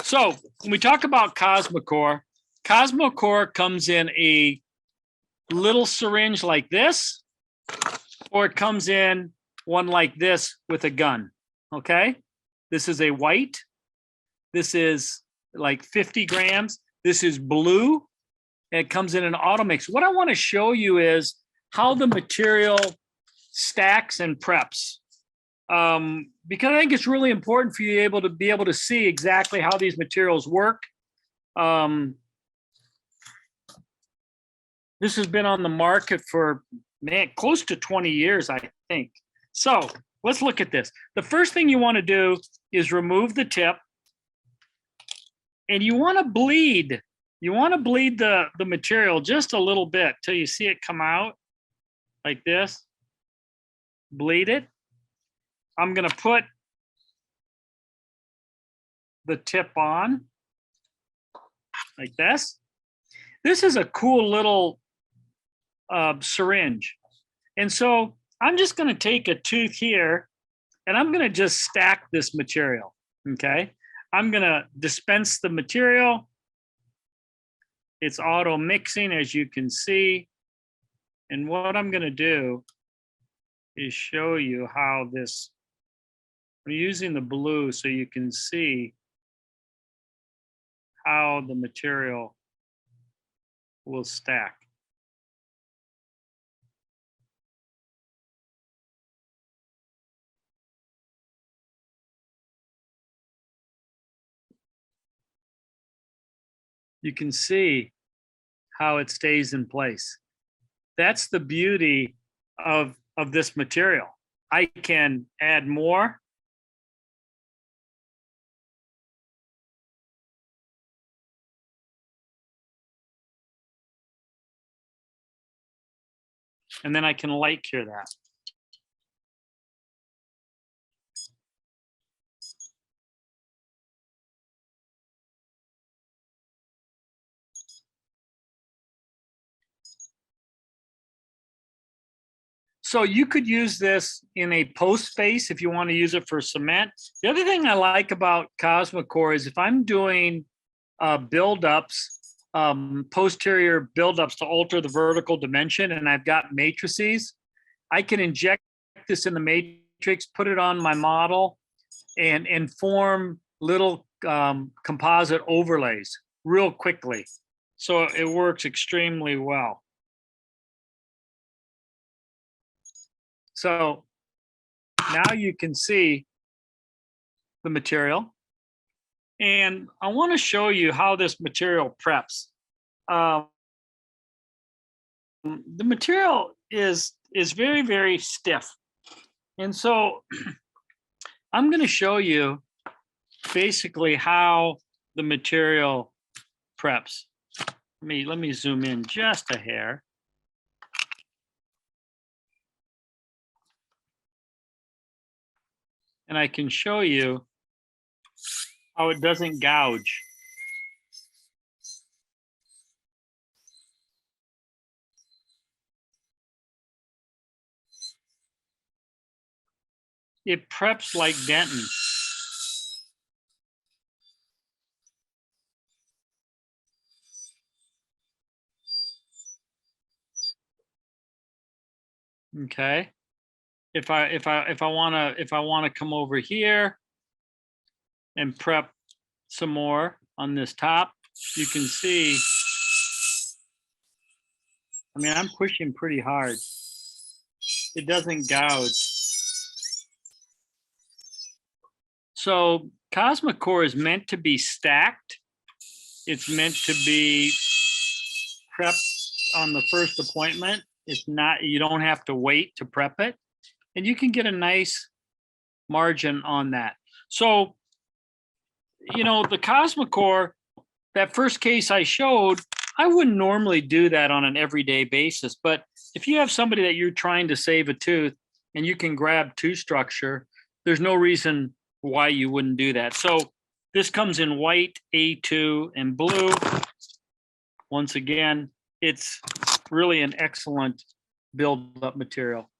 So when we talk about COSMECORE, COSMECORE comes in a little syringe like this, or it comes in one like this with a gun, okay? This is a white. This is like 50 grams. This is blue. It comes in an auto mix. What I want to show you is how the material stacks and preps. Because I think it's really important for you to be able to see exactly how these materials work. This has been on the market for, man, close to 20 years, I think. So let's look at this. The first thing you want to do is remove the tip. And you want to bleed. You want to bleed the material just a little bit till you see it come out like this. Bleed it. I'm going to put the tip on like this. This is a cool little syringe. And so I'm just going to take a tooth here and I'm going to just stack this material. Okay. I'm going to dispense the material. It's auto mixing, as you can see. And what I'm going to do is show you how this, I'm using the blue so you can see how the material will stack. You can see how it stays in place. That's the beauty of this material. I can add more. And then I can light cure that. So you could use this in a post space if you want to use it for cement. The other thing I like about COSMECORE is if I'm doing buildups, posterior buildups to alter the vertical dimension, and I've got matrices, I can inject this in the matrix, put it on my model, and form little composite overlays real quickly. So it works extremely well. So now you can see the material. And I want to show you how this material preps. The material is very, very stiff. And so I'm going to show you basically how the material preps. Let me zoom in just a hair. And I can show you how it doesn't gouge. It preps like Denton. Okay. If I wanna come over here and prep some more on this top, you can see, I mean, I'm pushing pretty hard. It doesn't gouge. So COSMECORE is meant to be stacked. It's meant to be prepped on the first appointment. It's not, you don't have to wait to prep it. And you can get a nice margin on that. So, you know, the COSMECORE, that first case I showed, I wouldn't normally do that on an everyday basis. But if you have somebody that you're trying to save a tooth and you can grab tooth structure, there's no reason why you wouldn't do that. So this comes in white, A2, and blue. Once again, it's really an excellent build-up material.